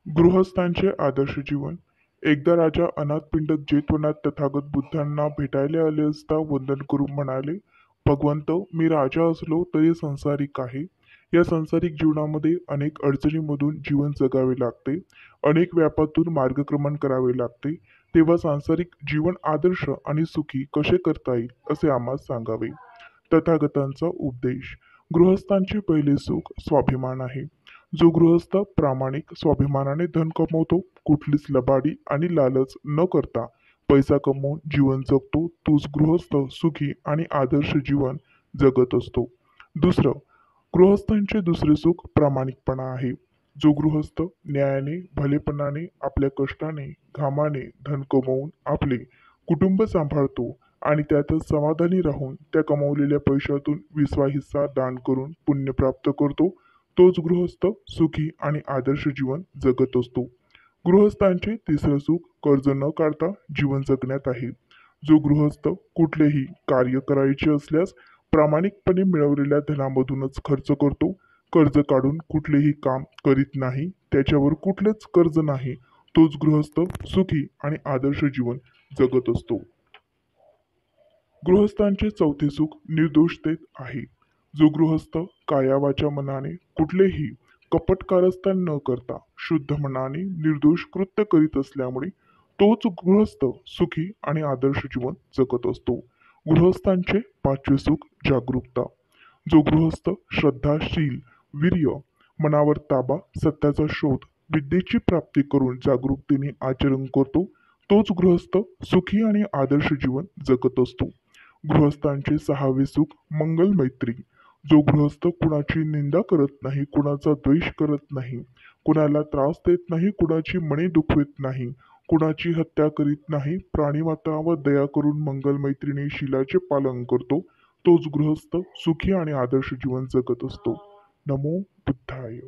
गृहस्थांचे आदर्श जीवन. एकदा राजा अनाथपिंडक जेतवनात तथागत बुद्धांना भेटायला आले असता वंदन करून म्हणाले, भगवंत, मी राजा असलो तरी संसारिक आहे. या संसारिक जीवनामध्ये अनेक अडचणीमधून जीवन जगावे लागते. अनेक व्यापातून मार्गक्रमण करावे लागते. तेव्हा सांसारिक जीवन आदर्श आणि सुखी कसे करता येईल असे आम्हाला सांगावे. तथागतांचा उपदेश. गृहस्थांचे पहिले सुख स्वाभिमान आहे. जो गृहस्थ प्रामाणिक स्वाभिमानाने धन कमवतो, कुठलीच लबाडी आणि लालच न करता पैसा कमवून जीवन जगतो, तोच गृहस्थ सुखी आणि आदर्श जीवन जगत असतो. दुसरं, गृहस्थांचे दुसरे सुख प्रामाणिकपणा आहे. जो गृहस्थ न्यायाने, भलेपणाने, आपल्या कष्टाने, घामाने धन कमवून आपले कुटुंब सांभाळतो आणि त्यातच समाधानी राहून त्या कमवलेल्या पैशातून 20वा हिस्सा दान करून पुण्य प्राप्त करतो, तोच गृहस्थ सुखी आणि आदर्श जीवन जगत असतो. गृहस्थांचे तिसरं सुख कर्ज न काढता जीवन जगण्यात आहे. जो गृहस्थ कुठलेही कार्य करायचे असल्यास प्रामाणिकपणे मिळवलेल्या धनामधूनच खर्च करतो, कर्ज काढून कुठलेही काम करीत नाही, त्याच्यावर कुठलेच कर्ज नाही, तोच गृहस्थ सुखी आणि आदर्श जीवन जगत असतो. गृहस्थांचे चौथे सुख निर्दोषतेत आहे. जो गृहस्थ काया मनाने कुठलेही कपट कारस्थान न करता शुद्ध मनाने निर्दोष कृत्य करीत असल्यामुळे तोच गृहस्थ सुखी आणि आदर्श जीवन जगत असतो. गृहस्थांचे पाचवे सुख जागरूकता. जो गृहस्थ श्रद्धाशील, वीर्य, मनावर ताबा, सत्याचा शोध, विद्येची प्राप्ती करून जागरूकतेने आचरण करतो, तोच गृहस्थ सुखी आणि आदर्श जीवन जगत असतो. गृहस्थांचे सहावे सुख मंगल मैत्री. जो गृहस्थ कुणाची निंदा करत नाही, कुणाचा द्वेष करत नाही, कुणाला त्रास देत नाही, कुणाची मने दुखवत नाही, कुणाची हत्या करीत नाही, प्राणीमात्रावर दया करून मंगल मैत्रीने शीलाचे पालन करतो, तोच गृहस्थ सुखी आणि आदर्श जीवन जगत असतो. नमो बुद्धाय.